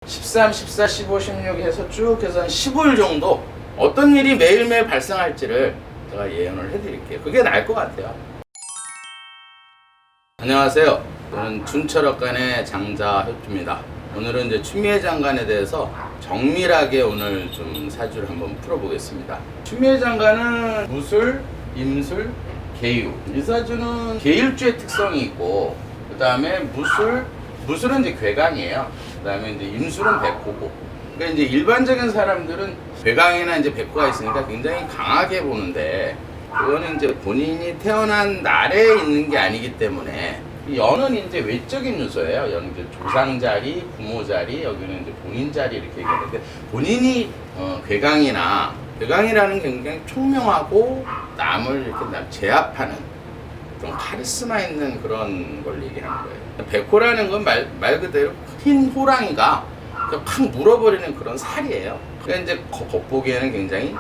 13, 14, 15, 16 해서 쭉 해서 한 15일 정도 어떤 일이 매일매일 발생할지를 제가 예언을 해드릴게요. 그게 나을 것 같아요. 안녕하세요. 저는 준철학관의 장자협주입니다. 오늘은 이제 추미애 장관에 대해서 정밀하게 오늘 좀 사주를 한번 풀어보겠습니다. 추미애 장관은 무술, 임술, 계유. 이 사주는 계일주의 특성이 있고, 그 다음에 무술은 이제 괴강이에요. 그 다음에 이제 임술은 백호고. 그러니까 이제 일반적인 사람들은 괴강이나 이제 백호가 있으니까 굉장히 강하게 보는데, 그거는 이제 본인이 태어난 날에 있는 게 아니기 때문에, 이 연은 이제 외적인 요소예요. 연 이제 조상 자리, 부모 자리, 여기는 이제 본인 자리 이렇게 얘기하는데, 본인이 괴강이라는 굉장히 총명하고 남을 이렇게 제압하는 좀 카리스마 있는 그런 걸 얘기하는 거예요. 백호라는 건 말 그대로 흰 호랑이가 확 물어버리는 그런 살이에요. 그러니까 이제 겉보기에는 굉장히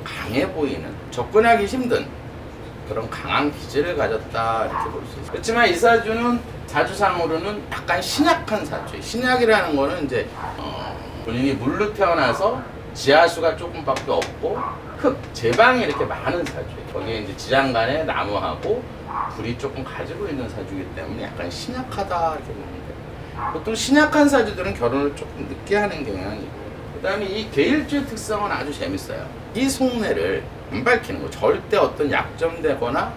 강해 보이는, 접근하기 힘든 그런 강한 기질을 가졌다 이렇게 볼 수 있어요. 그렇지만 이 사주는 사주상으로는 약간 신약한 사주예요. 신약이라는 거는 이제 본인이 물로 태어나서 지하수가 조금밖에 없고 흙, 제방이 이렇게 많은 사주예요. 거기에 이제 지장간에 나무하고 불이 조금 가지고 있는 사주이기 때문에 약간 신약하다 이렇게 보는데, 보통 신약한 사주들은 결혼을 조금 늦게 하는 경향이 있고, 그 다음에 이 계일주의 특성은 아주 재밌어요. 이 속내를 안 밝히는 거. 절대 어떤 약점되거나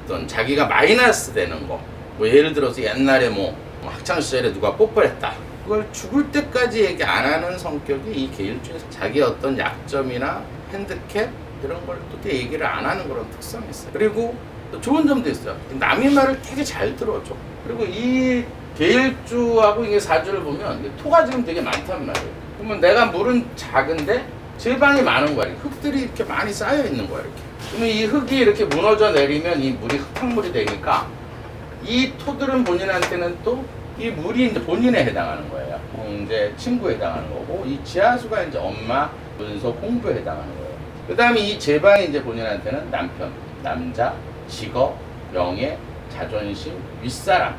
어떤 자기가 마이너스 되는 거, 뭐 예를 들어서 옛날에 뭐 학창시절에 누가 뽀뽀를 했다, 그걸 죽을 때까지 얘기 안 하는 성격이 이 계일주에서 자기 어떤 약점이나 핸디캡 이런 걸 또 얘기를 안 하는 그런 특성이 있어요. 그리고 또 좋은 점도 있어요. 남의 말을 되게 잘 들어줘. 그리고 이 계일주하고 이게 사주를 보면 토가 지금 되게 많단 말이에요. 그러면 내가 물은 작은데 제방이 많은 거야. 흙들이 이렇게 많이 쌓여 있는 거야, 이렇게. 그러면 이 흙이 이렇게 무너져 내리면 이 물이 흙탕물이 되니까 이 토들은 본인한테는 또 이 물이 이제 본인에 해당하는 거예요. 이제 친구에 해당하는 거고, 이 지하수가 이제 엄마, 문서, 공부에 해당하는 거예요. 그 다음에 이 제방이 이제 본인한테는 남편, 남자, 직업, 명예, 자존심, 윗사람,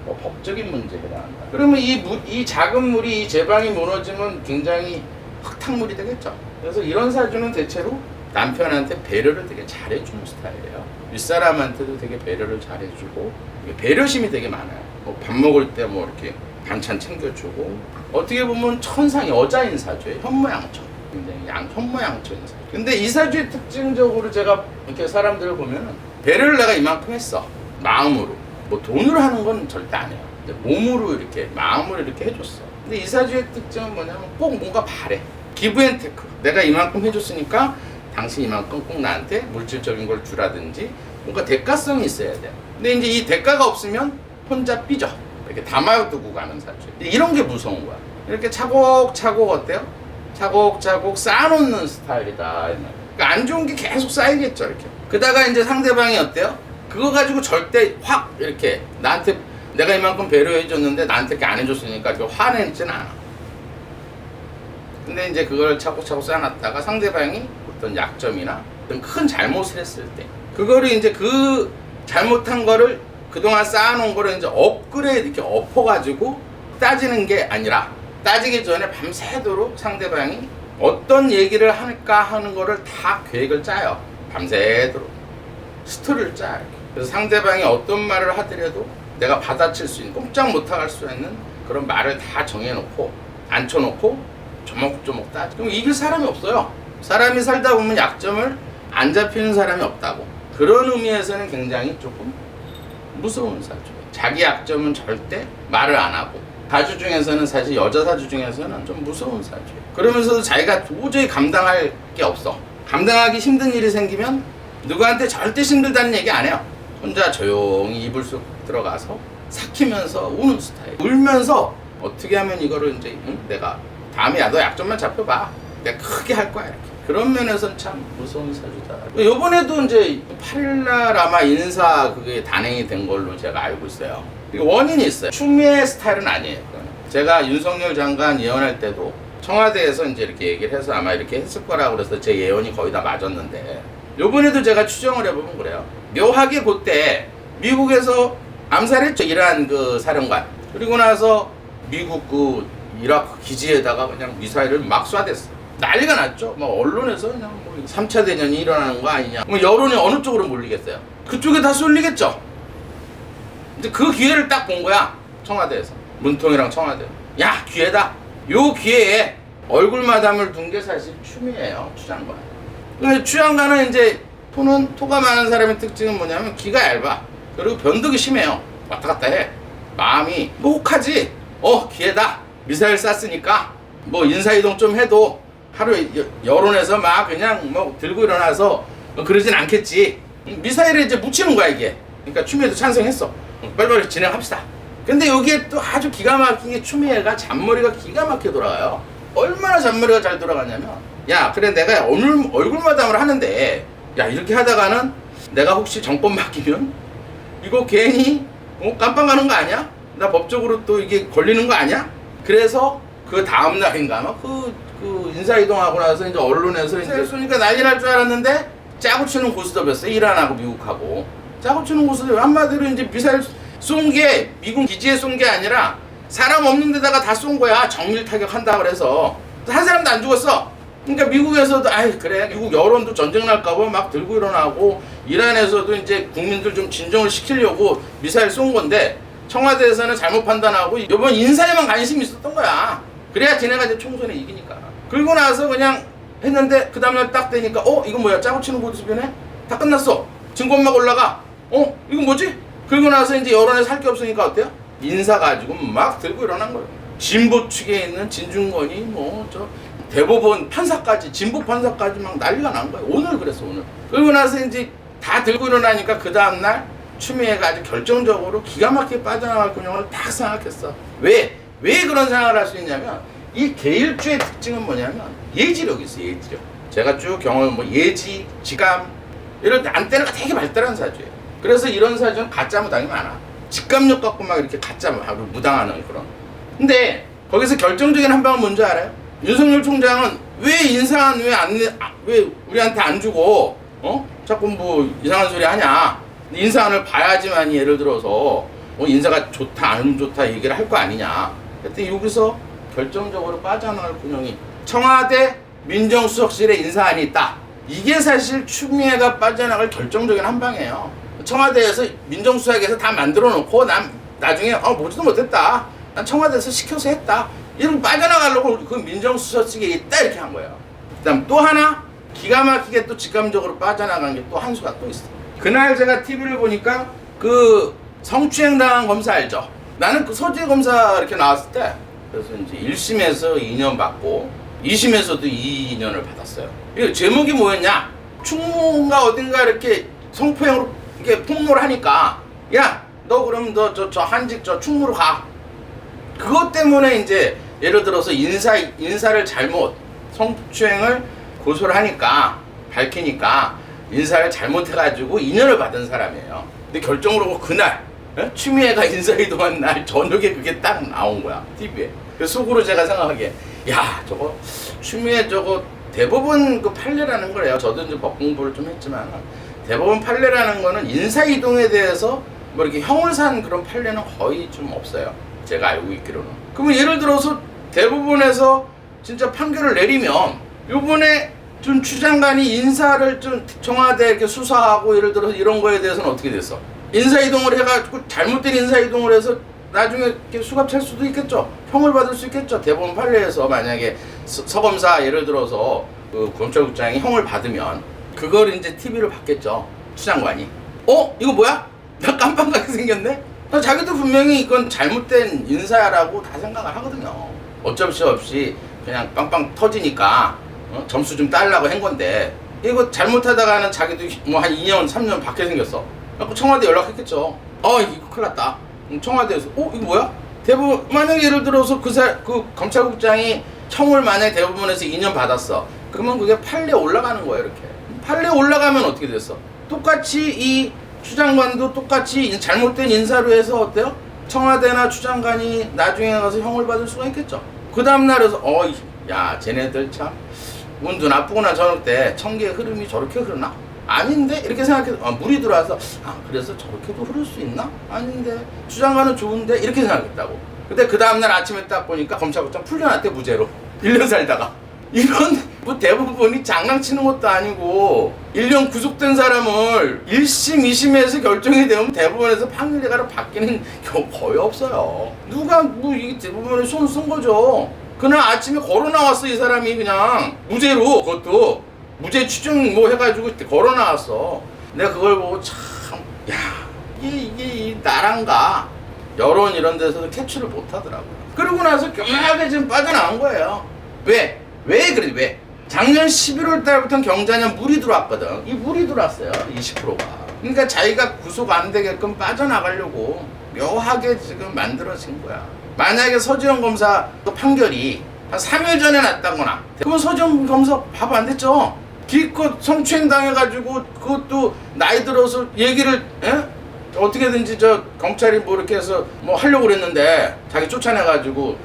뭐 법적인 문제에 해당한다. 그러면 이 작은 물이 이 제방이 무너지면 굉장히 흙탕물이 되겠죠. 그래서 이런 사주는 대체로 남편한테 배려를 되게 잘해주는 스타일이에요. 윗사람한테도 되게 배려를 잘해주고, 배려심이 되게 많아요. 뭐 밥 먹을 때 뭐 이렇게 반찬 챙겨주고, 어떻게 보면 천상 여자인 사주예요. 현모양처. 굉장히 현모양처인 사주. 근데 이 사주의 특징적으로 제가 이렇게 사람들을 보면은 배려를 내가 이만큼 했어. 마음으로. 뭐 돈으로 하는 건 절대 안 해요. 몸으로 이렇게, 마음으로 이렇게 해줬어. 근데 이 사주의 특징은 뭐냐면 꼭 뭔가 바래. 기브앤테크. 내가 이만큼 해줬으니까 당신 이만큼 꼭 나한테 물질적인 걸 주라든지 뭔가 대가성이 있어야 돼. 근데 이제 이 대가가 없으면 혼자 삐져. 이렇게 담아두고 가는 사주. 이런 게 무서운 거야. 이렇게 차곡차곡 어때요? 차곡차곡 쌓아놓는 스타일이다. 그러니까 안 좋은 게 계속 쌓이겠죠, 이렇게. 그다가 이제 상대방이 어때요? 그거 가지고 절대 확 이렇게 나한테, 내가 이만큼 배려해줬는데 나한테 이렇게 안 해줬으니까 이렇게 화내지는 않아. 근데 이제 그걸 차곡차곡 쌓아놨다가 상대방이 어떤 약점이나 어떤 큰 잘못을 했을 때, 그거를 이제 그 잘못한 거를 그동안 쌓아놓은 거를 이제 업그레이드, 이렇게 엎어가지고 따지는 게 아니라, 따지기 전에 밤새도록 상대방이 어떤 얘기를 할까 하는 거를 다 계획을 짜요. 밤새도록 스토리를 짜요. 그래서 상대방이 어떤 말을 하더라도 내가 받아칠 수 있는, 꼼짝 못할 수 있는 그런 말을 다 정해놓고 앉혀놓고 조목조목 따져. 그럼 이길 사람이 없어요. 사람이 살다 보면 약점을 안 잡히는 사람이 없다고. 그런 의미에서는 굉장히 조금 무서운 사주예요. 자기 약점은 절대 말을 안 하고, 사주 중에서는, 사실 여자 사주 중에서는 좀 무서운 사주예요. 그러면서도 자기가 도저히 감당할 게 없어. 감당하기 힘든 일이 생기면 누구한테 절대 힘들다는 얘기 안 해요. 혼자 조용히 이불 속 들어가서 삭히면서 우는 스타일. 울면서 어떻게 하면 이거를 이제 내가 다음에 야, 너 약점만 잡혀봐. 내가 크게 할 거야, 이렇게. 그런 면에서는 참 무서운 사주다. 요번에도 이제 8일날 아마 인사 그게 단행이 된 걸로 제가 알고 있어요. 원인이 있어요. 추미애 스타일은 아니에요. 제가 윤석열 장관 예언할 때도 청와대에서 이제 이렇게 얘기를 해서 아마 이렇게 했을 거라고 그래서 제 예언이 거의 다 맞았는데, 요번에도 제가 추정을 해보면 그래요. 묘하게 그때 미국에서 암살했죠. 이란 그 사령관. 그리고 나서 미국 그 이라크 기지에다가 그냥 미사일을 막 쏴댔어. 난리가 났죠. 막 언론에서 그냥 뭐 3차 대전이 일어나는 거 아니냐. 뭐 여론이 어느 쪽으로 몰리겠어요? 그쪽에 다 쏠리겠죠. 근데 그 기회를 딱 본 거야. 청와대에서. 문통이랑 청와대. 야, 기회다. 요 기회에 얼굴마담을 둔 게 사실 추미예요. 추장관. 근데 추장관은 이제 토가 많은 사람의 특징은 뭐냐면 기가 얇아. 그리고 변덕이 심해요. 왔다 갔다 해. 마음이 뭐 혹하지. 기회다. 미사일 쐈으니까 뭐 인사이동 좀 해도 하루에 여론에서 막 그냥 뭐 들고 일어나서 그러진 않겠지. 미사일에 이제 묻히는 거야 이게. 그러니까 추미애도 찬성했어. 빨리빨리 진행합시다. 근데 여기에 또 아주 기가 막힌 게 추미애가 잔머리가 기가 막히게 돌아가요. 얼마나 잔머리가 잘 돌아가냐면, 야 그래 내가 얼굴마담을 하는데 야 이렇게 하다가는 내가 혹시 정권 바뀌면 이거 괜히 깜빵 가는 거 아니야? 나 법적으로 또 이게 걸리는 거 아니야? 그래서 그 다음 날인가 막 그 인사이동하고 나서 이제 언론에서 이제 쏘니까 난리 날 줄 알았는데 짜고 치는 고스톱이었어. 이란하고 미국하고 짜고 치는 고스톱. 한마디로 이제 미사일 쏜 게 미국 기지에 쏜 게 아니라 사람 없는 데다가 다 쏜 거야. 정밀 타격한다 그래서 한 사람도 안 죽었어. 그러니까 미국에서도 아이 그래 미국 여론도 전쟁 날까봐 막 들고 일어나고 이란에서도 이제 국민들 좀 진정을 시키려고 미사일 쏜 건데 청와대에서는 잘못 판단하고 이번 인사에만 관심이 있었던 거야. 그래야 지네가 이제 총선에 이기니까. 그리고 나서 그냥 했는데 그 다음날 딱 되니까 이거 뭐야 짜고 치는 고스톱이네? 다 끝났어. 증권막 올라가. 이거 뭐지? 그리고 나서 이제 여론에서 할 게 없으니까 어때요? 인사 가지고 막 들고 일어난 거예요. 진보 측에 있는 진중권이 뭐 저 대법원 판사까지 진보 판사까지 막 난리가 난 거예요. 오늘 그랬어 오늘. 그리고 나서 이제 다 들고 일어나니까 그 다음날 추미애가 아주 결정적으로 기가 막히게 빠져나갈 군용을 딱 생각했어. 왜 그런 생각을 할 수 있냐면 이 계일주의 특징은 뭐냐면 예지력이 있어요. 예지력. 제가 쭉 경험 예지, 직감 이런 안테나가 되게 발달한 사주예요. 그래서 이런 사주는 가짜 무당이 많아. 직감력 갖고 막 이렇게 가짜 무당하는 그런. 근데 거기서 결정적인 한 방은 뭔지 알아요? 윤석열 총장은 왜 인사안 왜 우리한테 안 주고 자꾸 뭐 이상한 소리 하냐? 인사안을 봐야지만 예를 들어서 인사가 좋다 안 좋다 얘기를 할 거 아니냐. 그때 여기서 결정적으로 빠져나갈 군용이 청와대 민정수석실에 인사안이 있다. 이게 사실 추미애가 빠져나갈 결정적인 한 방이에요. 청와대에서 민정수석에서 다 만들어 놓고 난 나중에 보지도 못했다. 난 청와대에서 시켜서 했다. 이런 빠져나가려고 그 민정수석실에 있다 이렇게 한 거예요. 그다음 또 하나 기가 막히게 또 직감적으로 빠져나간 게 또 한 수가 또 있어. 그날 제가 TV를 보니까 그 성추행 당한 검사 알죠? 나는 그 서재 검사 이렇게 나왔을 때 그래서 이제 1심에서 2년 받고 2심에서도 2년을 받았어요. 이게 제목이 뭐였냐? 충무인가 어딘가 이렇게 성폭행으로 이렇게 폭로를 하니까 야 너 그럼 너 저 한직 저 충무로 가. 그것 때문에 이제 예를 들어서 인사를 잘못 성추행을 고소를 하니까 밝히니까 인사를 잘못해가지고 2년을 받은 사람이에요. 근데 결정으로 그날 추미애가 인사이동한 날 저녁에 그게 딱 나온 거야 TV에. 그래서 속으로 제가 생각하기에 야 저거 추미애 저거 대법원 그 판례라는 거래요. 저도 이제 법 공부를 좀 했지만 대법원 판례라는 거는 인사이동에 대해서 뭐 이렇게 형을 산 그런 판례는 거의 좀 없어요. 제가 알고 있기로는. 그러면 예를 들어서 대법원에서 진짜 판결을 내리면 요번에 좀 추장관이 인사를 좀 청와대 이렇게 수사하고 예를 들어서 이런 거에 대해서는 어떻게 됐어? 인사이동을 해가지고 잘못된 인사이동을 해서 나중에 이렇게 수갑 찰 수도 있겠죠. 형을 받을 수 있겠죠. 대법원 판례에서 만약에 서검사 예를 들어서 그 검찰국장이 형을 받으면 그걸 이제 TV를 봤겠죠. 추장관이. 이거 뭐야? 나 깜빡하게 생겼네? 자기도 분명히 이건 잘못된 인사라고 다 생각을 하거든요. 어쩔 수 없이 그냥 빵빵 터지니까 점수 좀 따려고 한 건데 이거 잘못하다가는 자기도 뭐 한 2년 3년 받게 생겼어. 그래서 청와대 연락했겠죠. 이거 큰일 났다. 청와대에서 이거 뭐야? 대법원 만약에 예를 들어서 그 검찰국장이 형을 만약에 대법원에서 2년 받았어. 그러면 그게 판례 올라가는 거예요. 이렇게 판례 올라가면 어떻게 됐어? 똑같이 이 추장관도 똑같이 잘못된 인사로 해서 어때요? 청와대나 추장관이 나중에 가서 형을 받을 수가 있겠죠. 그 다음날에서 야 쟤네들 참 운도 나쁘구나. 저녁 때 청기의 흐름이 저렇게 흐르나? 아닌데? 이렇게 생각해서 물이 들어와서 그래서 저렇게도 흐를 수 있나? 아닌데 추장관은 좋은데? 이렇게 생각했다고. 근데 그 다음날 아침에 딱 보니까 검찰국장 풀려났대, 무죄로. 1년 살다가. 이런 뭐 대부분이 장난치는 것도 아니고 1년 구속된 사람을 1심, 2심에서 결정이 되면 대법원에서 판결이 바뀌는 경우 거의 없어요. 누가 뭐 이 대법원에 손 쓴 거죠. 그날 아침에 걸어 나왔어, 이 사람이. 그냥 무죄로. 그것도 무죄 추정 뭐 해가지고 걸어 나왔어. 내가 그걸 보고 참, 야, 이게 이 나란가 여론 이런 데서도 캐치를 못 하더라고요. 그러고 나서 교묘하게 지금 빠져나온 거예요. 왜 그래? 왜? 작년 11월 달부터는 경자년 물이 들어왔거든. 이 물이 들어왔어요. 20%가. 그러니까 자기가 구속 안 되게끔 빠져나가려고 묘하게 지금 만들어진 거야. 만약에 서지현 검사 판결이 한 3일 전에 났다거나, 그러면 서지현 검사 바보 안 됐죠? 기껏 성추행 당해가지고 그것도 나이 들어서 얘기를 어떻게든지 저 검찰이 뭐 이렇게 해서 뭐 하려고 그랬는데 자기 쫓아내가지고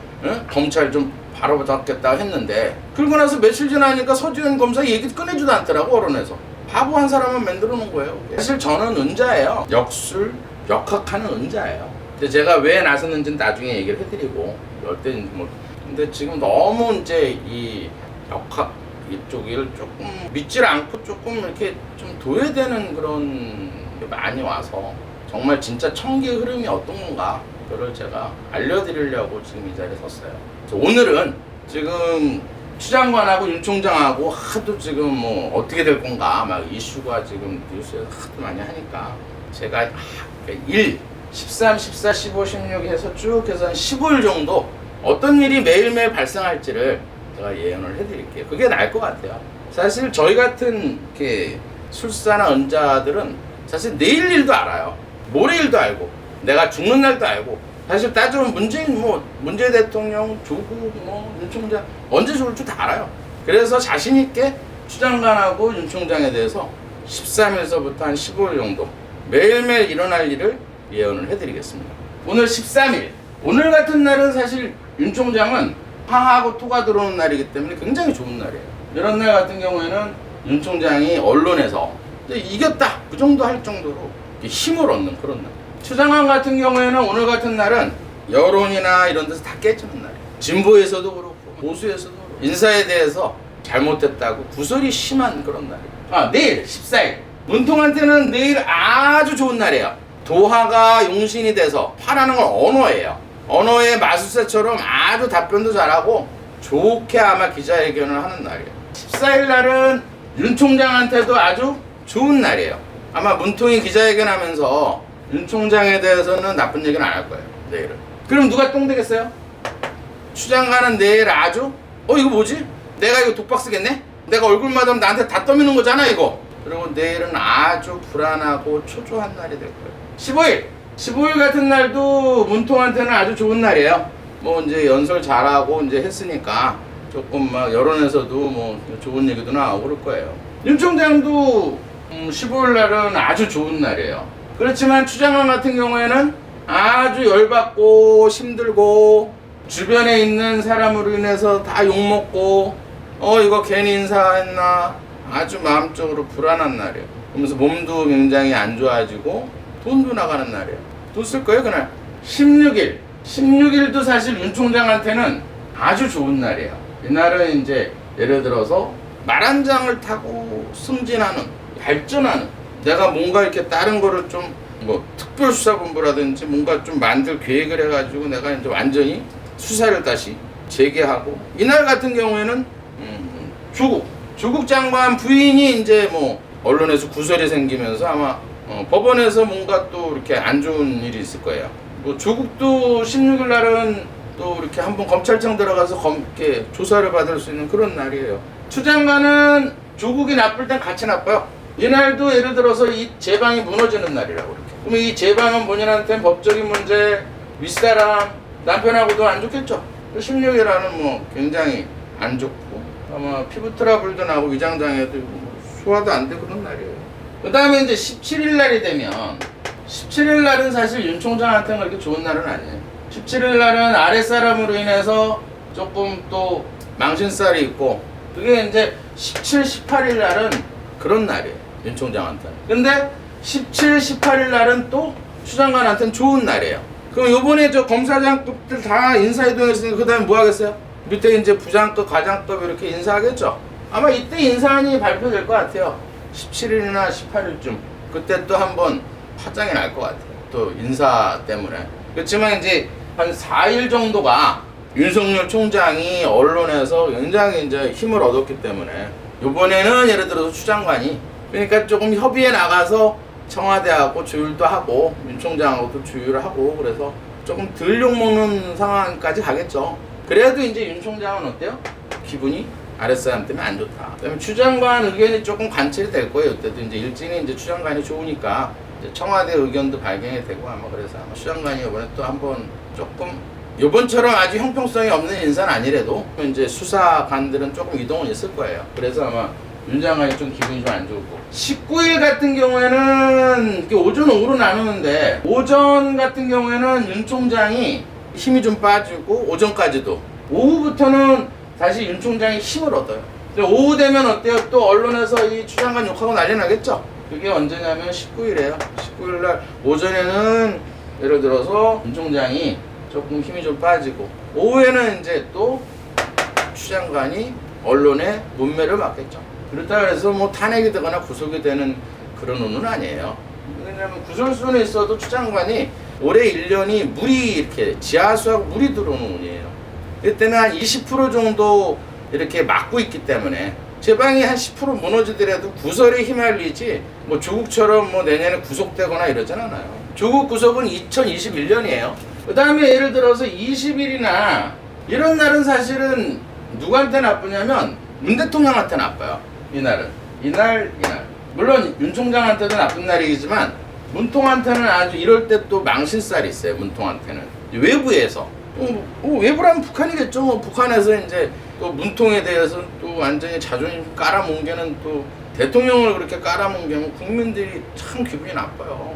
검찰 좀 바로 잡겠다 했는데, 그러고 나서 며칠 지나니까 서지현 검사 얘기 꺼내지도 않더라고. 언론에서. 바보 한 사람만 만들어 놓은 거예요. 사실 저는 은자예요. 역술, 역학하는 은자예요. 근데 제가 왜 나섰는지는 나중에 얘기를 해드리고, 이때 뭐, 근데 지금 너무 이제 이 역학 이쪽을 조금 믿질 않고 조금 이렇게 좀 도외되는 그런 게 많이 와서 정말 진짜 청기의 흐름이 어떤 건가, 그걸 제가 알려드리려고 지금 이 자리에 섰어요. 오늘은 지금 추 장관하고 윤 총장하고 하도 지금 뭐 어떻게 될 건가 막 이슈가 지금 뉴스에서 하도 많이 하니까 제가 1, 13, 14, 15, 16 해서 쭉 해서 한 15일 정도 어떤 일이 매일매일 발생할지를 제가 예언을 해드릴게요. 그게 나을 것 같아요. 사실 저희 같은 이렇게 술사나 은자들은 사실 내일 일도 알아요. 모레 일도 알고, 내가 죽는 날도 알고. 사실 따지면 문재인 대통령, 조국, 윤 총장 언제 죽을 줄 다 알아요. 그래서 자신 있게 추 장관하고 윤 총장에 대해서 13일서부터 한 15일 정도 매일매일 일어날 일을 예언을 해드리겠습니다. 오늘 13일. 오늘 같은 날은 사실 윤 총장은 화하고 토가 들어오는 날이기 때문에 굉장히 좋은 날이에요. 이런 날 같은 경우에는 윤 총장이 언론에서 이겼다, 그 정도 할 정도로 힘을 얻는 그런 날. 추 장관 같은 경우에는 오늘 같은 날은 여론이나 이런 데서 다 깨지는 날이에요. 진보에서도 그렇고 보수에서도 그렇고 인사에 대해서 잘못됐다고 구설이 심한 그런 날이에요. 내일 14일 문통한테는 내일 아주 좋은 날이에요. 도하가 용신이 돼서 파라는 건 언어예요. 언어의 마술사처럼 아주 답변도 잘하고 좋게 아마 기자회견을 하는 날이에요. 14일 날은 윤 총장한테도 아주 좋은 날이에요. 아마 문통이 기자회견 하면서 윤 총장에 대해서는 나쁜 얘기는 안 할 거예요, 내일은. 그럼 누가 똥 되겠어요? 추 장관은 내일 아주 이거 뭐지? 내가 이거 독박 쓰겠네? 내가 얼굴마다 나한테 다 떠미는 거잖아, 이거. 그리고 내일은 아주 불안하고 초조한 날이 될 거예요. 15일 같은 날도 문통한테는 아주 좋은 날이에요. 뭐 이제 연설 잘하고 이제 했으니까 조금 막 여론에서도 뭐 좋은 얘기도 나오고 그럴 거예요. 윤 총장도 15일 날은 아주 좋은 날이에요. 그렇지만 추 장관 같은 경우에는 아주 열받고 힘들고 주변에 있는 사람으로 인해서 다 욕먹고 이거 괜히 인사했나 아주 마음적으로 불안한 날이에요. 그러면서 몸도 굉장히 안 좋아지고 돈도 나가는 날이에요. 돈 쓸 거예요 그날. 16일도 사실 윤 총장한테는 아주 좋은 날이에요. 이날은 이제 예를 들어서 말 한 장을 타고 승진하는, 발전하는, 내가 뭔가 이렇게 다른 거를 좀 뭐 특별수사본부라든지 뭔가 좀 만들 계획을 해가지고 내가 이제 완전히 수사를 다시 재개하고, 이날 같은 경우에는 조국 장관 부인이 이제 뭐 언론에서 구설이 생기면서 아마 법원에서 뭔가 또 이렇게 안 좋은 일이 있을 거예요. 뭐 조국도 16일 날은 또 이렇게 한번 검찰청 들어가서 이렇게 조사를 받을 수 있는 그런 날이에요. 추 장관은 조국이 나쁠 땐 같이 나빠요. 이날도 예를 들어서 이 제방이 무너지는 날이라고 그렇게. 그럼 이 제방은 본인한테는 법적인 문제, 윗사람, 남편하고도 안 좋겠죠. 16일에는 뭐 굉장히 안 좋고 아마 피부 트러블도 나고 위장장애도 소화도 안 되고 그런 날이에요. 그 다음에 이제 17일 날이 되면 17일 날은 사실 윤 총장한테는 그렇게 좋은 날은 아니에요. 17일 날은 아랫사람으로 인해서 조금 또 망신살이 있고, 그게 이제 17, 18일 날은 그런 날이에요, 윤 총장한테는. 근데 17, 18일 날은 또 추 장관한테는 좋은 날이에요. 그럼 요번에 저 검사장급들 다 인사이동했으니까 그 다음에 뭐 하겠어요? 밑에 이제 부장급, 과장급 이렇게 인사하겠죠? 아마 이때 인사안이 발표될 것 같아요. 17일이나 18일쯤. 그때 또 한번 파장이 날 것 같아요. 또 인사 때문에. 그렇지만 이제 한 4일 정도가 윤석열 총장이 언론에서 굉장히 이제 힘을 얻었기 때문에 요번에는 예를 들어서 추장관이 그러니까 조금 협의에 나가서 청와대하고 조율도 하고 윤 총장하고도 조율을 하고 그래서 조금 덜 욕먹는 상황까지 가겠죠. 그래도 이제 윤 총장은 어때요? 기분이 아랫사람 때문에 안 좋다. 그다음에 추장관 의견이 조금 관철이 될 거예요. 이때도 이제 일진이 이제 추장관이 좋으니까 이제 청와대 의견도 발견이 되고 아마 그래서 아마 추장관이 이번에 또 한번 조금 요번처럼 아주 형평성이 없는 인사는 아니래도 이제 수사관들은 조금 이동은 있을 거예요. 그래서 아마 윤 장관이 좀 기분이 좀 안 좋고 19일 같은 경우에는 오전 오후로 나누는데 오전 같은 경우에는 윤 총장이 힘이 좀 빠지고 오전까지도 오후부터는 다시 윤 총장이 힘을 얻어요. 오후 되면 어때요? 또 언론에서 이 추장관 욕하고 난리 나겠죠? 그게 언제냐면 19일이에요. 19일 날 오전에는 예를 들어서 윤 총장이 조금 힘이 좀 빠지고 오후에는 이제 또 추장관이 언론에 문매를 맞겠죠. 그렇다 그래서 뭐 탄핵이 되거나 구속이 되는 그런 운은 아니에요. 왜냐면 구설수는 있어도 추장관이 올해 1년이 물이 이렇게 지하수하고 물이 들어오는 운이에요. 이때는 한 20% 정도 이렇게 막고 있기 때문에 제방이 한 10% 무너지더라도 구설에 휘말리지 뭐 조국처럼 뭐 내년에 구속되거나 이러진 않아요. 조국 구속은 2021년이에요. 그 다음에 예를 들어서 20일이나 이런 날은 사실은 누구한테 나쁘냐면 문 대통령한테 나빠요. 이날. 물론 윤 총장한테도 나쁜 날이지만 문통한테는 아주 이럴 때 또 망신살이 있어요. 문통한테는 외부에서 외부라면 북한이겠죠. 뭐 북한에서 이제 또 문통에 대해서 또 완전히 자존심 깔아뭉개는 또 대통령을 그렇게 깔아뭉개면 국민들이 참 기분이 나빠요.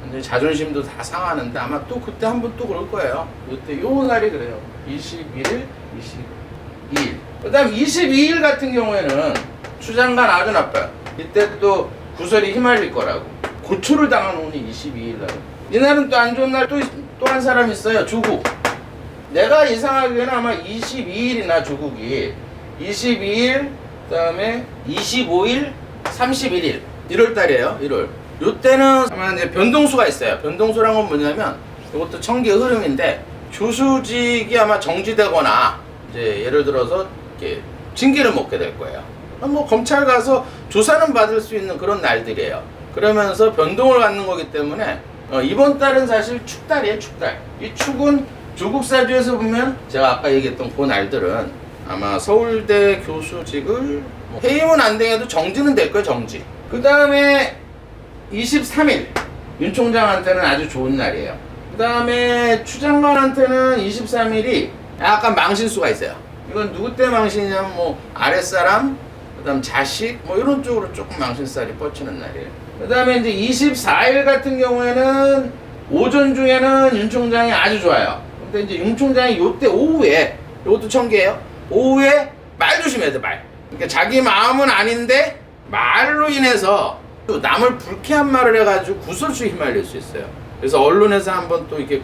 근데 자존심도 다 상하는데 아마 또 그때 한번 또 그럴 거예요. 그때 요 날이 그래요. 21일, 22일. 그 다음 22일 같은 경우에는 추장관 아주 나빠요. 이때 또 구설이 휘말릴 거라고. 고초를 당한 운이 22일 날. 이날은 또 안 좋은 날 또 한 사람 있어요. 조국. 내가 예상하기에는 아마 22일이나 조국이 22일, 그 다음에 25일, 31일. 1월 달이에요. 1월. 요때는 아마 이제 변동수가 있어요. 변동수란 건 뭐냐면 이것도 청기의 흐름인데 교수직이 아마 정지되거나 이제 예를 들어서 이렇게 징계를 먹게 될 거예요. 뭐 검찰 가서 조사는 받을 수 있는 그런 날들이에요. 그러면서 변동을 갖는 거기 때문에 이번 달은 사실 축달이에요. 축달. 이 축은 조국 사주에서 보면 제가 아까 얘기했던 그 날들은 아마 서울대 교수직을 해임은 안 되게도 정지는 될 거예요. 정지. 그 다음에 23일 윤 총장한테는 아주 좋은 날이에요. 그 다음에 추장관한테는 23일이 약간 망신수가 있어요. 이건 누구 때 망신이냐면 뭐 아랫사람, 그 다음 자식 뭐 이런 쪽으로 조금 망신살이 뻗치는 날이에요. 그 다음에 이제 24일 같은 경우에는 오전 중에는 윤 총장이 아주 좋아요. 근데 이제 윤 총장이 요때 오후에 이것도 청기예요. 오후에 말 조심해야 돼. 말. 그러니까 자기 마음은 아닌데 말로 인해서 또 남을 불쾌한 말을 해가지고 구설수에 휘말릴 수 있어요. 그래서 언론에서 한번 또 이렇게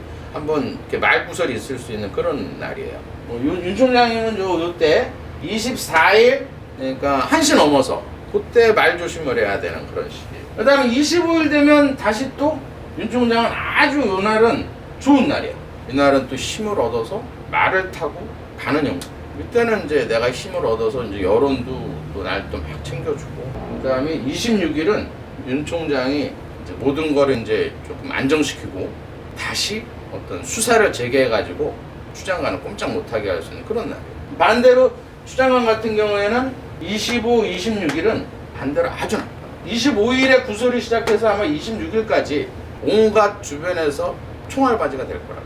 말구설이 있을 수 있는 그런 날이에요. 윤 총장님은 요때 24일 그러니까 1시 넘어서 그때 말 조심을 해야 되는 그런 시기예요. 그 다음에 25일 되면 다시 또 윤 총장은 아주 요 날은 좋은 날이에요. 이날은 또 힘을 얻어서 말을 타고 가는 형. 이때는 이제 내가 힘을 얻어서 이제 여론도 또 날 또 막 챙겨주고. 그 다음에 26일은 윤 총장이 이제 모든 걸 이제 조금 안정시키고 다시 어떤 수사를 재개해가지고 추장관을 꼼짝 못하게 할 수 있는 그런 날이에요. 반대로 추장관 같은 경우에는 25, 26일은 반대로 아주 나빠요. 25일에 구설이 시작해서 아마 26일까지 온갖 주변에서 총알바지가 될 거라고.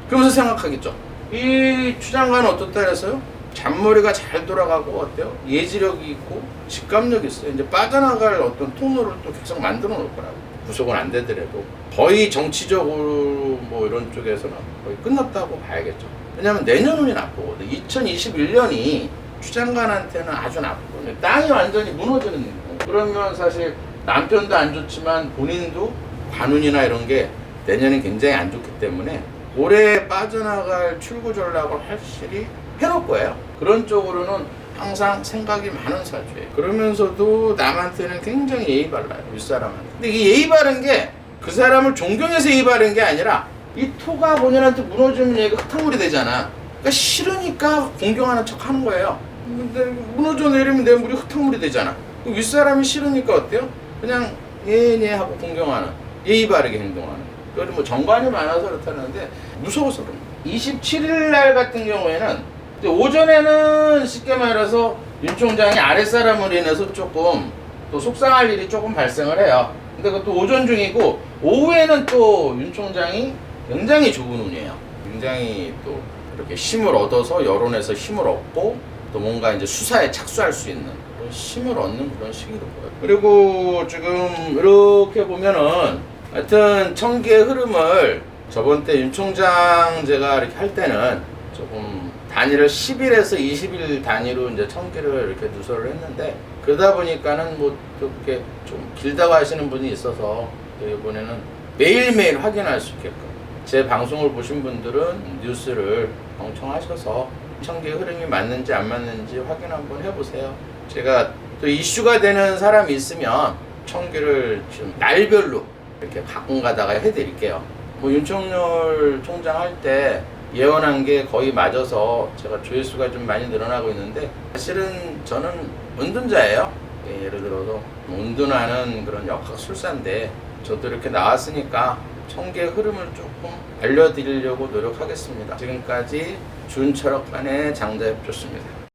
그러면서 생각하겠죠. 이 추장관은 어떻다 그랬어요? 잔머리가 잘 돌아가고 어때요? 예지력이 있고 직감력이 있어요. 이제 빠져나갈 어떤 통로를 또 계속 만들어 놓을 거라고. 구속은 안 되더라도 거의 정치적으로 뭐 이런 쪽에서는 거의 끝났다고 봐야겠죠. 왜냐하면 내년 운이 나쁘거든. 2021년이 추장관한테는 아주 나쁘거든요. 땅이 완전히 무너지는 거예요. 그러면 사실 남편도 안 좋지만 본인도 관운이나 이런 게 내년은 굉장히 안 좋기 때문에 올해 빠져나갈 출구 전략을 확실히 해놓을 거예요. 그런 쪽으로는 항상 생각이 많은 사주예요. 그러면서도 남한테는 굉장히 예의 발라요. 윗사람한테. 근데 이게 예의 바른 게 그 사람을 존경해서 예의 바른 게 아니라 이 토가 본인한테 무너지면 얘가 흙탕물이 되잖아. 그러니까 싫으니까 공경하는 척 하는 거예요. 근데 무너져 내리면 내 물이 흙탕물이 되잖아. 윗사람이 싫으니까 어때요? 그냥 예예 하고 공경하는, 예의 바르게 행동하는. 그리고 뭐 정관이 많아서 그렇다는데 무서워서 그런 거예요. 27일 날 같은 경우에는 오전에는 쉽게 말해서 윤 총장이 아랫사람으로 인해서 조금 또 속상할 일이 조금 발생을 해요. 근데 그것도 오전 중이고 오후에는 또 윤 총장이 굉장히 좋은 운이에요. 굉장히 또 이렇게 힘을 얻어서 여론에서 힘을 얻고 또 뭔가 이제 수사에 착수할 수 있는 그런 힘을 얻는 그런 시기로 보여요. 그리고 지금 이렇게 보면은 하여튼 청기의 흐름을 저번 때 윤 총장 제가 이렇게 할 때는 조금 단위를 10일에서 20일 단위로 이제 청기를 이렇게 누설을 했는데 그러다 보니까는 뭐 그렇게 좀 길다고 하시는 분이 있어서 이번에는 매일매일 확인할 수 있게끔 제 방송을 보신 분들은 뉴스를 경청하셔서 청기의 흐름이 맞는지 안 맞는지 확인 한번 해보세요. 제가 또 이슈가 되는 사람이 있으면 청기를 지금 날별로 이렇게 가끔 가다가 해드릴게요. 뭐 윤석열 총장 할 때 예언한 게 거의 맞아서 제가 조회수가 좀 많이 늘어나고 있는데 사실은 저는 은둔자예요. 예를 들어서 은둔하는 그런 역학술사인데 저도 이렇게 나왔으니까 청기의 흐름을 조금 알려드리려고 노력하겠습니다. 지금까지 준철학관의 장자협조였습니다.